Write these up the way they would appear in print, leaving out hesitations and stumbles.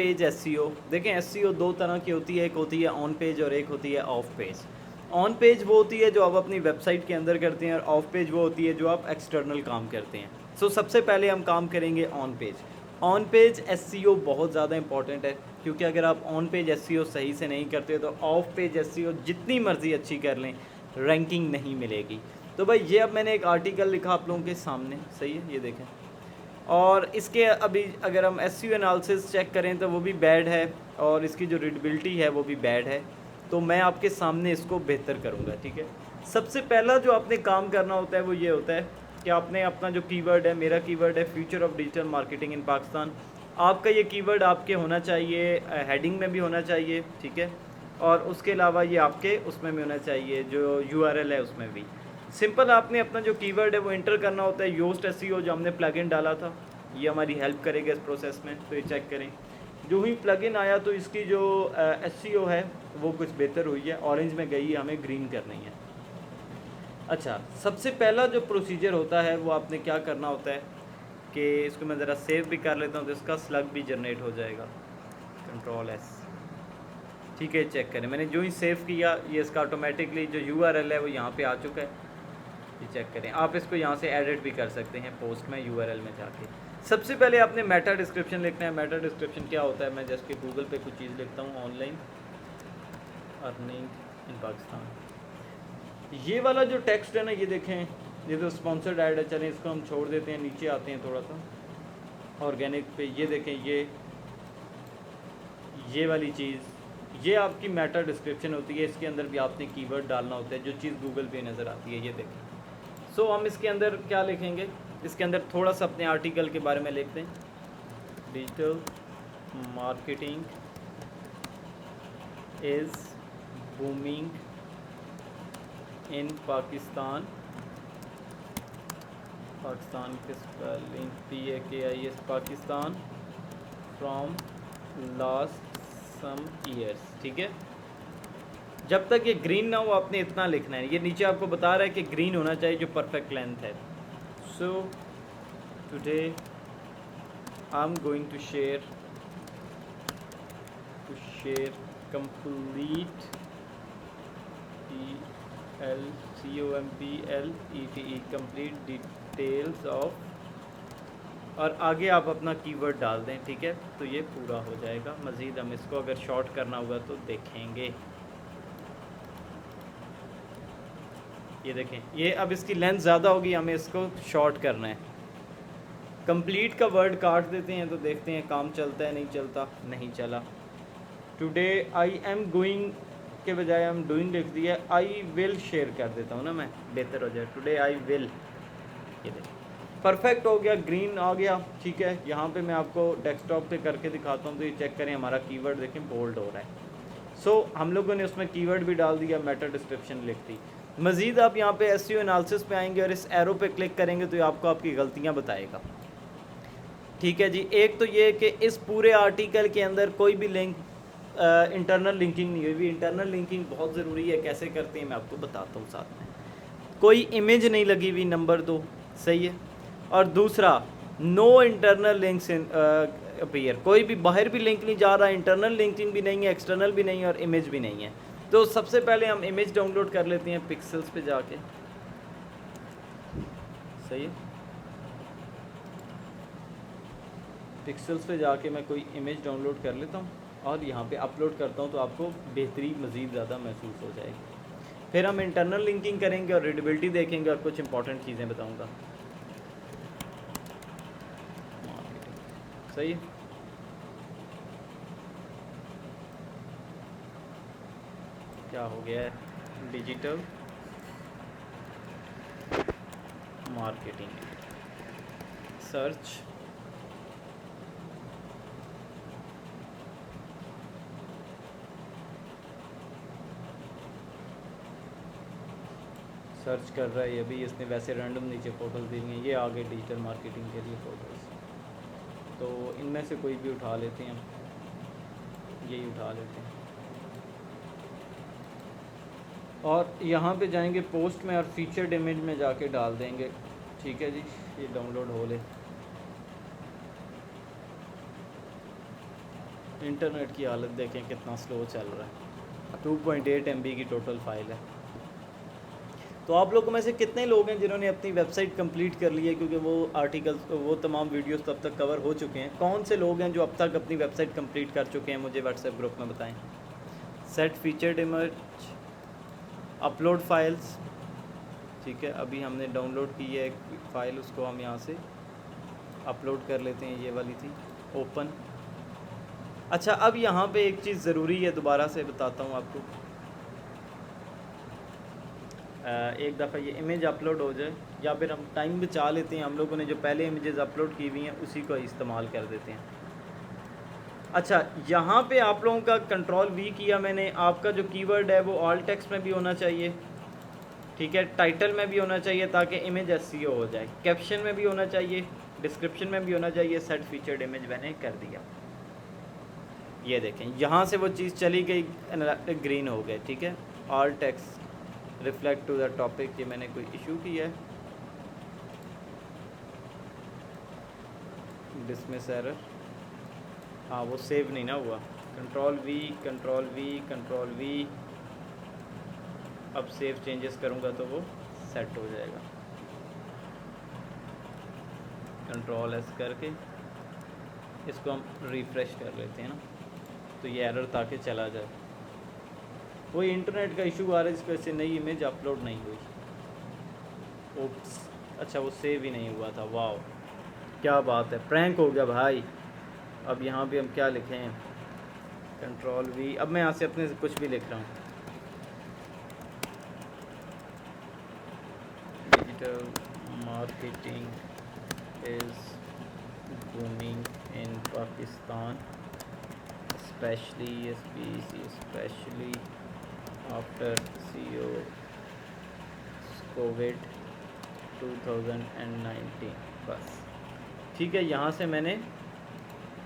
Page SEO. देखें SEO दो तरह की होती है, एक होती है ऑन पेज और एक होती है ऑफ पेज। ऑन पेज वो होती है जो आप अपनी वेबसाइट के अंदर करते हैं और ऑफ पेज वो होती है जो आप एक्सटर्नल काम करते हैं। सो सबसे पहले हम काम करेंगे on page. On page SEO बहुत ज़्यादा इंपॉर्टेंट है, क्योंकि अगर आप ऑन पेज एसईओ सही से नहीं करते तो ऑफ पेज एसईओ जितनी मर्ज़ी अच्छी कर लें रैंकिंग नहीं मिलेगी। तो भाई ये अब मैंने एक आर्टिकल लिखा आप लोगों के सामने, सही है, ये देखें। और इसके अभी अगर हम एसईओ एनालिसिस चेक करें तो वो भी बैड है और इसकी जो रीडेबिलिटी है वो भी बैड है। तो मैं आपके सामने इसको बेहतर करूँगा, ठीक है। सबसे पहला जो आपने काम करना होता है वो ये होता है कि आपने अपना जो कीवर्ड है, मेरा कीवर्ड है future of digital marketing in Pakistan. आपका ये कीवर्ड आपके होना चाहिए, हेडिंग में भी होना चाहिए, ठीक है। और उसके अलावा ये आपके उसमें भी होना चाहिए, जो यूआरएल है उसमें भी। सिंपल आपने अपना जो कीवर्ड है वो इंटर करना होता है। योस्ट एसईओ जो हमने प्लगइन डाला था ये हमारी हेल्प करेगा इस प्रोसेस में, तो ये चेक करें। जो ही प्लगइन आया तो इसकी जो एसईओ है वो कुछ बेहतर हुई है, ऑरेंज में गई, हमें ग्रीन करनी है। अच्छा, सबसे पहला जो प्रोसीजर होता है वो आपने क्या करना होता है कि इसको मैं ज़रा सेव भी कर लेता हूँ तो इसका स्लग भी जनरेट हो जाएगा, कंट्रोल एस, ठीक है। चेक करें, मैंने जो ही सेव किया ये इसका ऑटोमेटिकली जो यूआरएल है वो यहाँ पे आ चुका है, ये चेक करें। आप इसको यहाँ से एडिट भी कर सकते हैं पोस्ट में यूआरएल में जाके। सबसे पहले आपने मेटा डिस्क्रिप्शन लिखना है। मेटा डिस्क्रिप्शन क्या होता है, मैं जस्ट कि गूगल पे कुछ चीज़ लिखता हूँ, ऑनलाइन अर्निंग इन पाकिस्तान। ये वाला जो टेक्स्ट है ना, ये देखें, ये तो स्पॉन्सर्ड ऐड है, चलें इसको हम छोड़ देते हैं, नीचे आते हैं थोड़ा सा ऑर्गेनिक पे। ये देखें, ये वाली चीज़ ये आपकी मेटा डिस्क्रिप्शन होती है। इसके अंदर भी आपने कीवर्ड डालना होता है जो चीज़ गूगल पे नज़र आती है, ये देखें। सो हम इसके अंदर क्या लिखेंगे, इसके अंदर थोड़ा सा अपने आर्टिकल के बारे में लिखते हैं। Digital marketing is booming in Pakistan. Pakistan के spelling PAKIS, Pakistan from last some years, ठीक है। जब तक ये ग्रीन ना हो आपने इतना लिखना है। ये नीचे आपको बता रहा है कि ग्रीन होना चाहिए जो परफेक्ट लेंथ है। So today I am going to share complete COMPLETE complete details of, और आगे आप अपना कीवर्ड डाल दें, ठीक है। तो ये पूरा हो जाएगा। मज़ीद हम इसको अगर शॉर्ट करना होगा तो देखेंगे। ये देखें, ये अब इसकी लेंथ ज़्यादा होगी, हमें इसको शॉर्ट करना है। कंप्लीट का वर्ड काट देते हैं तो देखते हैं काम चलता है, नहीं चलता, नहीं चला। टुडे आई एम गोइंग के बजाय हम डूइंग लिख दिया, आई विल शेयर कर देता हूँ ना मैं, बेहतर हो जाए। टुडे आई विल, ये देखें परफेक्ट हो गया, ग्रीन आ गया, ठीक है। यहाँ पे मैं आपको डेस्कटॉप पे करके दिखाता हूँ तो ये चेक करें, हमारा कीवर्ड देखें बोल्ड हो रहा है। सो हम लोगों ने उसमें कीवर्ड भी डाल दिया, मेटा डिस्क्रिप्शन लिख दी। मज़ीद आप यहाँ पे एसईओ एनालिसिस पे आएंगे और इस एरो पे क्लिक करेंगे तो ये आपको आपकी गलतियाँ बताएगा, ठीक है जी। एक तो ये कि इस पूरे आर्टिकल के अंदर कोई भी लिंक इंटरनल लिंकिंग नहीं हुई। इंटरनल लिंकिंग बहुत ज़रूरी है, कैसे करते हैं मैं आपको बताता हूँ साथ में। कोई इमेज नहीं लगी हुई, नंबर 2, सही है। और दूसरा, no internal links in appear, कोई भी बाहर भी लिंक नहीं जा रहा, इंटरनल लिंकिंग भी नहीं है, एक्सटर्नल भी नहीं है और इमेज भी नहीं है। तो सबसे पहले हम इमेज डाउनलोड कर लेते हैं पिक्सेल्स पे जाके, सही है। पिक्सेल्स पे जाके मैं कोई इमेज डाउनलोड कर लेता हूँ और यहाँ पे अपलोड करता हूँ तो आपको बेहतरी मज़ीद ज़्यादा महसूस हो जाएगी। फिर हम इंटरनल लिंकिंग करेंगे और रीडेबिलिटी देखेंगे और कुछ इंपॉर्टेंट चीज़ें बताऊँगा, सही है। क्या हो गया है, डिजिटल मार्केटिंग सर्च, सर्च कर रहा है ये भी। इसने वैसे रैंडम नीचे फ़ोटोज़ दी हैं, ये आगे डिजिटल मार्केटिंग के लिए फ़ोटोज़। तो इनमें से कोई भी उठा लेते हैं, यही उठा लेते हैं और यहाँ पे जाएंगे पोस्ट में और फीचर्ड इमेज में जाके डाल देंगे, ठीक है जी। ये डाउनलोड हो ले, इंटरनेट की हालत देखें कितना स्लो चल रहा है। 2.8 MB की टोटल फाइल है। तो आप लोगों में से कितने लोग हैं जिन्होंने अपनी वेबसाइट कंप्लीट कर ली है, क्योंकि वो आर्टिकल्स वो तमाम वीडियोस तब तक कवर हो चुके हैं। कौन से लोग हैं जो अब तक अपनी वेबसाइट कंप्लीट कर चुके हैं, मुझे व्हाट्सएप ग्रुप में बताएं। Set featured image, upload files, ठीक है, अभी हमने डाउनलोड की है एक फ़ाइल, उसको हम यहाँ से अपलोड कर लेते हैं। ये वाली थी, ओपन। अच्छा, अब यहाँ पे एक चीज़ ज़रूरी है, दोबारा से बताता हूँ आपको। एक दफ़ा ये इमेज अपलोड हो जाए, या फिर हम टाइम बचा लेते हैं, हम लोगों ने जो पहले इमेजेस अपलोड की हुई हैं उसी को इस्तेमाल कर देते हैं। अच्छा, यहाँ पे आप लोगों का कंट्रोल V किया मैंने। आपका जो कीवर्ड है वो ऑल टेक्स्ट में भी होना चाहिए, ठीक है, टाइटल में भी होना चाहिए ताकि इमेज SEO हो जाए, कैप्शन में भी होना चाहिए, डिस्क्रिप्शन में भी होना चाहिए। सेट फीचर्ड इमेज मैंने कर दिया। ये देखें, यहाँ से वो चीज़ चली गई, ग्रीन हो गए, ठीक है। All text reflect to the topic, ये मैंने कोई इशू किया है, डिसमिस एरर। हाँ, वो सेव नहीं ना हुआ। कंट्रोल V, अब सेव चेंजेस करूँगा तो वो सेट हो जाएगा। कंट्रोल S करके इसको हम रिफ़्रेश कर लेते हैं ना, तो ये एरर ताकि चला जाए। वही इंटरनेट का इशू आ रहा है, जिस वजह से नई इमेज अपलोड नहीं हुई। ओप्स, अच्छा, वो सेव ही नहीं हुआ था। वाह, क्या बात है, प्रैंक हो गया भाई। अब यहाँ पे हम क्या लिखें, कंट्रोल V। अब मैं यहाँ से अपने से कुछ भी लिख रहा हूँ। Digital marketing is booming in Pakistan, especially after COVID 2019। बस ठीक है, यहाँ से मैंने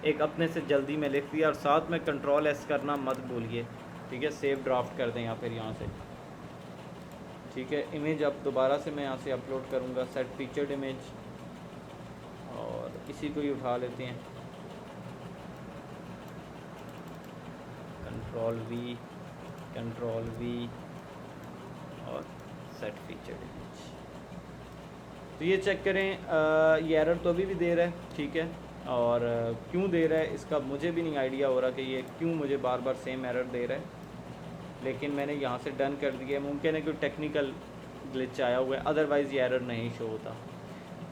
एक अपने से जल्दी में लिख दिया, और साथ में कंट्रोल S करना मत भूलिए, ठीक है। सेव ड्राफ्ट कर दें या फिर यहाँ से, ठीक है। इमेज अब दोबारा से मैं यहाँ से अपलोड करूँगा, सेट फीचर्ड इमेज, और इसी को ही उठा लेते हैं। कंट्रोल V और सेट फीचर्ड इमेज। तो ये चेक करें, ये एरर तो अभी भी दे रहा है, ठीक है। और क्यों दे रहा है इसका मुझे भी नहीं आइडिया हो रहा कि ये क्यों मुझे बार बार सेम एरर दे रहा है, लेकिन मैंने यहाँ से डन कर दिया। मुमकिन है कोई टेक्निकल ग्लिच आया हुआ है, अदरवाइज़ ये एरर नहीं शो होता।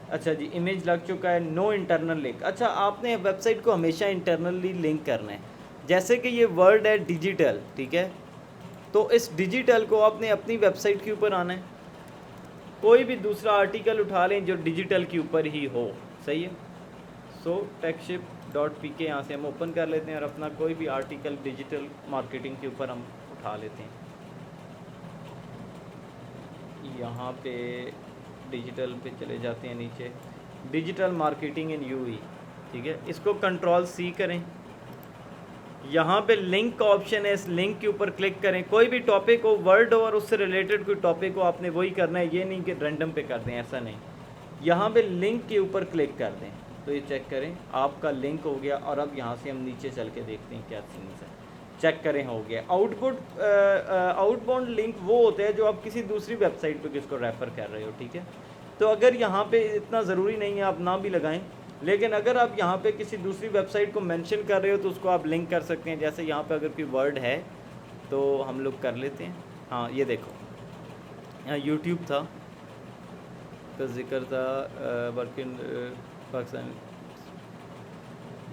अच्छा जी, इमेज लग चुका है, नो इंटरनल लिंक। अच्छा, आपने वेबसाइट को हमेशा इंटरनली लिंक करना है। जैसे कि ये वर्ड है डिजिटल, ठीक है, तो इस डिजिटल को आपने अपनी वेबसाइट के ऊपर आना है। कोई भी दूसरा आर्टिकल उठा लें जो डिजिटल के ऊपर ही हो, सही है। सो techship.pk यहाँ से हम ओपन कर लेते हैं और अपना कोई भी आर्टिकल डिजिटल मार्केटिंग के ऊपर हम उठा लेते हैं। यहाँ पे डिजिटल पे चले जाते हैं, नीचे डिजिटल मार्केटिंग इन UAE, ठीक है। इसको कंट्रोल C करें, यहाँ पे लिंक का ऑप्शन है, इस लिंक के ऊपर क्लिक करें। कोई भी टॉपिक हो, वर्ड हो और उससे रिलेटेड कोई टॉपिक हो, आपने वही करना है, ये नहीं कि रैंडम पे कर दें, ऐसा नहीं। यहाँ पे लिंक के ऊपर क्लिक कर दें, तो ये चेक करें आपका लिंक हो गया। और अब यहाँ से हम नीचे चल के देखते हैं क्या सीन्स है, चेक करें हो गया। आउटबाउंड लिंक वो होते हैं जो आप किसी दूसरी वेबसाइट पे किसको रेफ़र कर रहे हो, ठीक है। तो अगर यहाँ पे इतना ज़रूरी नहीं है, आप ना भी लगाएं, लेकिन अगर आप यहाँ पे किसी दूसरी वेबसाइट को मेंशन कर रहे हो तो उसको आप लिंक कर सकते हैं। जैसे यहाँ पे अगर कोई वर्ड है तो हम लोग कर लेते हैं। हाँ, ये देखो, यहाँ यूट्यूब था का जिक्र था, वर्क इन पाकिस्तान,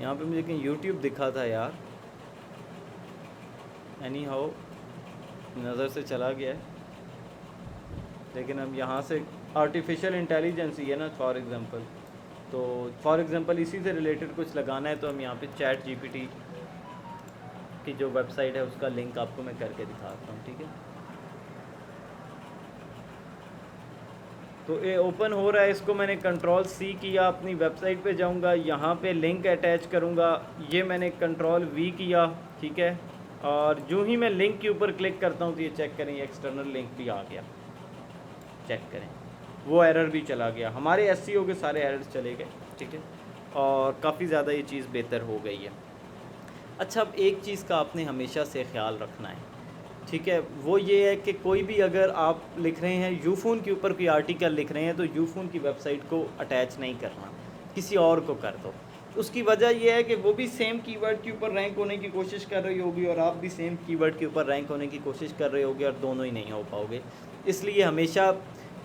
यहाँ पे मुझे कहीं यूट्यूब दिखा था यार, एनी हाउ नज़र से चला गया है। लेकिन अब यहाँ से आर्टिफिशियल इंटेलिजेंस ही है ना, फॉर एग्ज़ाम्पल, तो फॉर एग्ज़ाम्पल इसी से रिलेटेड कुछ लगाना है तो हम यहाँ पे ChatGPT की जो वेबसाइट है उसका लिंक आपको मैं करके दिखाता हूँ, ठीक है। तो ये ओपन हो रहा है, इसको मैंने कंट्रोल C किया, अपनी वेबसाइट पे जाऊँगा, यहाँ पे लिंक अटैच करूँगा, ये मैंने कंट्रोल V किया, ठीक है। और जो ही मैं लिंक के ऊपर क्लिक करता हूँ तो ये चेक करें, ये एक्सटर्नल लिंक भी आ गया, चेक करें, वो एरर भी चला गया। हमारे SEO के सारे एरर्स चले गए, ठीक है, और काफ़ी ज़्यादा ये चीज़ बेहतर हो गई है। अच्छा, अब एक चीज़ का आपने हमेशा से ख्याल रखना है, ठीक है, वो ये है कि कोई भी अगर आप लिख रहे हैं यूफ़ोन के ऊपर कोई आर्टिकल लिख रहे हैं तो यूफ़ोन की वेबसाइट को अटैच नहीं करना, किसी और को कर दो। उसकी वजह ये है कि वो भी सेम कीवर्ड के ऊपर रैंक होने की कोशिश कर रही होगी और आप भी सेम कीवर्ड के ऊपर रैंक होने की कोशिश कर रहे होगे और दोनों ही नहीं हो पाओगे। इसलिए हमेशा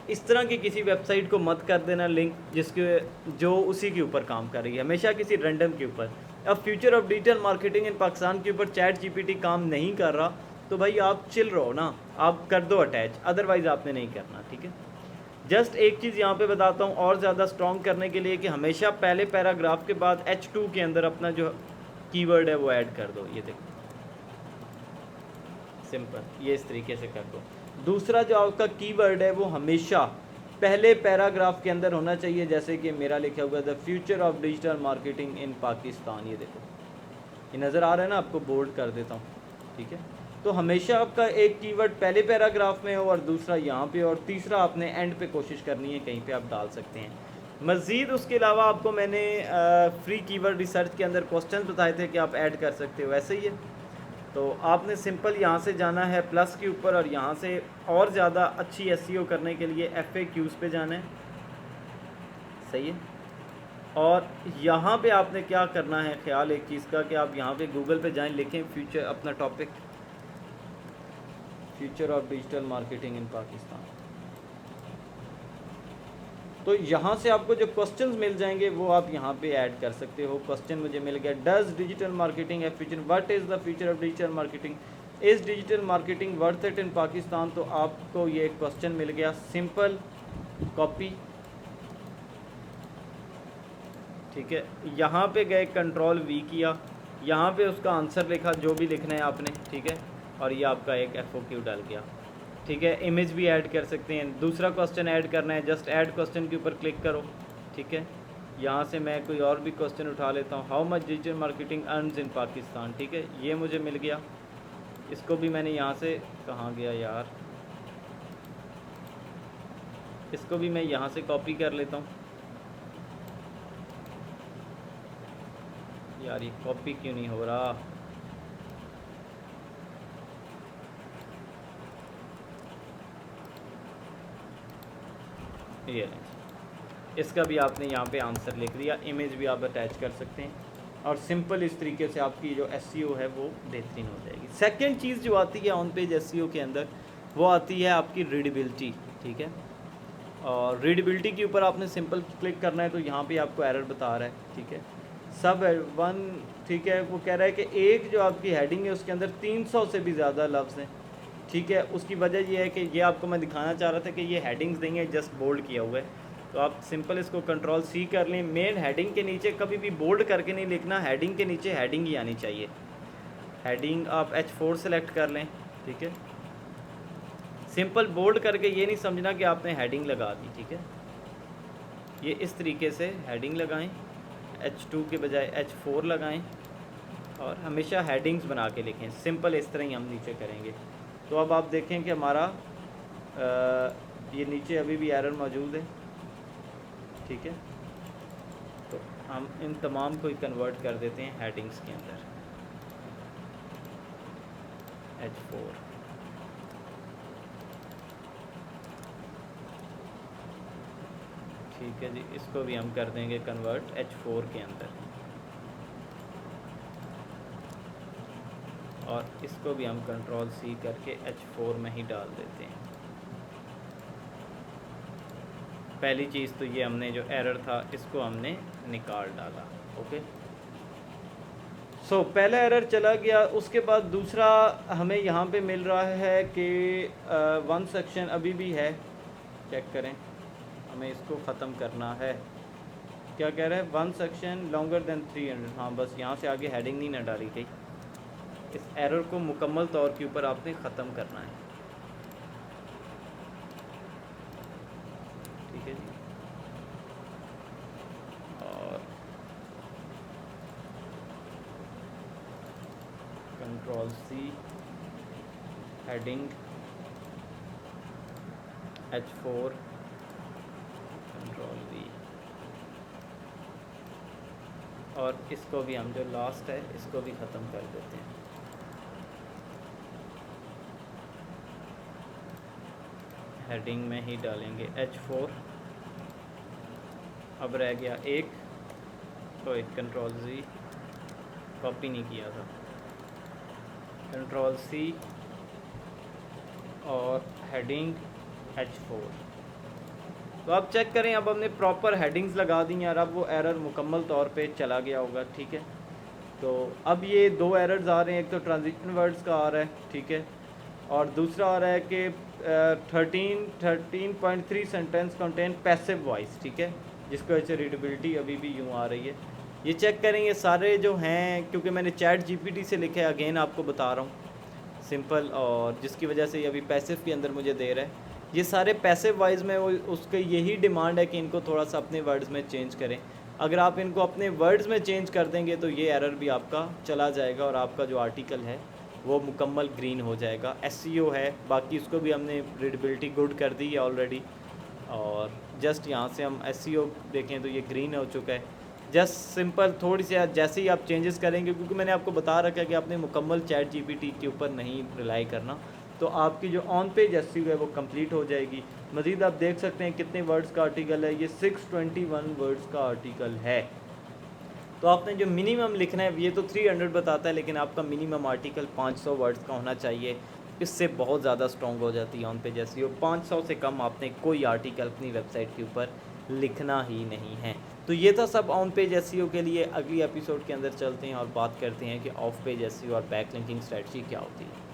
इस तरह की किसी वेबसाइट को मत कर देना लिंक जिसके जो उसी के ऊपर काम कर रही है, हमेशा किसी रैंडम के ऊपर। अब future of digital marketing in Pakistan के ऊपर चैट जीपीटी काम नहीं कर रहा तो भाई आप चिल रहो ना, आप कर दो अटैच, अदरवाइज़ आपने नहीं करना, ठीक है। जस्ट एक चीज़ यहाँ पे बताता हूँ और ज़्यादा स्ट्रॉन्ग करने के लिए कि हमेशा पहले पैराग्राफ के बाद H2 के अंदर अपना जो कीवर्ड है वो ऐड कर दो। ये देखो सिंपल, ये इस तरीके से कर दो। दूसरा जो आपका कीवर्ड है वो हमेशा पहले पैराग्राफ के अंदर होना चाहिए, जैसे कि मेरा लिखा हुआ the future of digital marketing in Pakistan. ये देखो, ये नज़र आ रहा है ना आपको, बोल्ड कर देता हूँ, ठीक है। तो हमेशा आपका एक कीवर्ड पहले पैराग्राफ में हो और दूसरा यहाँ पे और तीसरा आपने एंड पे कोशिश करनी है, कहीं पे आप डाल सकते हैं। मज़ीद उसके अलावा आपको मैंने फ्री कीवर्ड रिसर्च के अंदर क्वेश्चन बताए थे कि आप ऐड कर सकते हो, ऐसे ही है। तो आपने सिंपल यहाँ से जाना है प्लस के ऊपर और यहाँ से और ज़्यादा अच्छी एसईओ करने के लिए FAQs पे जाना है, सही है। और यहाँ पे आपने क्या करना है, ख्याल एक चीज़ का कि आप यहाँ पे गूगल पे जाएं, लिखें फ्यूचर, अपना topic future of digital marketing in Pakistan. तो यहाँ से आपको जो क्वेश्चंस मिल जाएंगे वो आप यहाँ पे ऐड कर सकते हो। क्वेश्चन मुझे मिल गया, डज डिजिटल मार्केटिंग है future, what is the future of digital marketing, is digital marketing worth it in Pakistan. तो आपको ये क्वेश्चन मिल गया, सिंपल कॉपी, ठीक है। यहाँ पे गए Ctrl+V किया, यहाँ पे उसका आंसर लिखा जो भी लिखना है आपने, ठीक है। और ये आपका एक FOQ डल गया, ठीक है। इमेज भी ऐड कर सकते हैं। दूसरा क्वेश्चन ऐड करना है, जस्ट ऐड क्वेश्चन के ऊपर क्लिक करो, ठीक है। यहाँ से मैं कोई और भी क्वेश्चन उठा लेता हूँ, how much digital marketing earns in Pakistan, ठीक है। ये मुझे मिल गया, इसको भी मैंने यहाँ से, कहाँ गया यार, इसको भी मैं यहाँ से कॉपी कर लेता हूँ। यार ये कॉपी क्यों नहीं हो रहा, ये इसका भी आपने यहाँ पे आंसर लिख दिया, इमेज भी आप अटैच कर सकते हैं और सिंपल इस तरीके से आपकी जो एसईओ है वो बेहतरीन हो जाएगी। सेकंड चीज़ जो आती है ऑन पेज एसईओ के अंदर वो आती है आपकी रीडेबिलिटी, ठीक है। और रीडेबिलिटी के ऊपर आपने सिंपल क्लिक करना है तो यहाँ पे आपको एरर बता रहा है, ठीक है। सब वन, ठीक है, वो कह रहा है कि एक जो आपकी हेडिंग है उसके अंदर 300 से भी ज़्यादा लफ्ज़ हैं, ठीक है। उसकी वजह ये है कि ये आपको मैं दिखाना चाह रहा था कि ये हेडिंग्स नहीं है, जस्ट बोल्ड किया हुआ है। तो आप सिंपल इसको Ctrl+C कर लें। मेन हेडिंग के नीचे कभी भी बोल्ड करके नहीं लिखना, हेडिंग के नीचे हेडिंग ही आनी चाहिए। हेडिंग आप H4 सेलेक्ट कर लें, ठीक है। सिंपल बोल्ड करके ये नहीं समझना कि आपने हेडिंग लगा दी, ठीक है। ये इस तरीके से हेडिंग लगाएं, H2 के बजाय H4 लगाएं और हमेशा हेडिंग्स बना के लिखें। सिंपल इस तरह ही हम नीचे करेंगे। तो अब आप देखें कि हमारा ये नीचे अभी भी एरर मौजूद है, ठीक है। तो हम इन तमाम को कन्वर्ट कर देते हैं हेडिंग्स के अंदर, H4, ठीक है जी। इसको भी हम कर देंगे कन्वर्ट H4 के अंदर और इसको भी हम Ctrl+C करके H4 में ही डाल देते हैं। पहली चीज़ तो ये हमने जो एरर था इसको हमने निकाल डाला, ओके। सो पहला एरर चला गया। उसके बाद दूसरा हमें यहाँ पे मिल रहा है कि वन सेक्शन अभी भी है, चेक करें, हमें इसको ख़त्म करना है। क्या कह रहा है, वन सेक्शन लॉन्गर देन 300, हाँ बस यहाँ से आगे हेडिंग नहीं ना डाली गई। इस एरर को मुकम्मल तौर के ऊपर आपने ख़त्म करना है, ठीक है जी। और Ctrl+C, हेडिंग H4, Ctrl+V और इसको भी हम जो लास्ट है इसको भी ख़त्म कर देते हैं। हेडिंग में ही डालेंगे H4। अब रह गया एक, तो एक कंट्रोल Z, कॉपी नहीं किया था, कंट्रोल C और हेडिंग H4। तो अब चेक करें, अब हमने प्रॉपर हेडिंग्स लगा दी हैं और अब वो एरर मुकम्मल तौर पे चला गया होगा, ठीक है। तो अब ये दो एरर्स आ रहे हैं, एक तो ट्रांजिशन वर्ड्स का आ रहा है, ठीक है, और दूसरा आ रहा है कि 13.3 सेंटेंस कंटेन पैसिव वॉइस, ठीक है, जिसकी वजह से रीडेबिलिटी अभी भी यूँ आ रही है। ये चेक करें, ये सारे जो हैं, क्योंकि मैंने चैट जीपीटी से लिखे, अगेन आपको बता रहा हूँ सिंपल, और जिसकी वजह से ये अभी पैसिव के अंदर मुझे दे रहा है। ये सारे पैसिव वाइज में वो उसके यही डिमांड है कि इनको थोड़ा सा अपने वर्ड्स में चेंज करें। अगर आप इनको अपने वर्ड्स में चेंज कर देंगे तो ये एरर भी आपका चला जाएगा और आपका जो आर्टिकल है वो मुकम्मल ग्रीन हो जाएगा। एसईओ है, बाकी उसको भी हमने रीडेबिलिटी गुड कर दी है ऑलरेडी, और जस्ट यहाँ से हम एसईओ देखें तो ये ग्रीन हो चुका है। जस्ट सिंपल थोड़ी सी जैसे ही आप चेंजेस करेंगे, क्योंकि मैंने आपको बता रखा है कि आपने मुकम्मल चैट जीपीटी के ऊपर नहीं रिलाई करना, तो आपकी जो ऑन पेज एसईओ है वो कंप्लीट हो जाएगी। मज़ीद आप देख सकते हैं कितने वर्ड्स का आर्टिकल है, ये 621 वर्ड्स का आर्टिकल है। तो आपने जो मिनिमम लिखना है, ये तो 300 बताता है, लेकिन आपका मिनिमम आर्टिकल 500 वर्ड्स का होना चाहिए। इससे बहुत ज़्यादा स्ट्रॉन्ग हो जाती है ऑन पेज एसईओ। 500 से कम आपने कोई आर्टिकल अपनी वेबसाइट के ऊपर लिखना ही नहीं है। तो ये था सब ऑन पेज एसईओ के लिए। अगली एपिसोड के अंदर चलते हैं और बात करते हैं कि ऑफ पेज एसईओ और बैक लिंकिंग स्ट्रेटजी क्या होती है।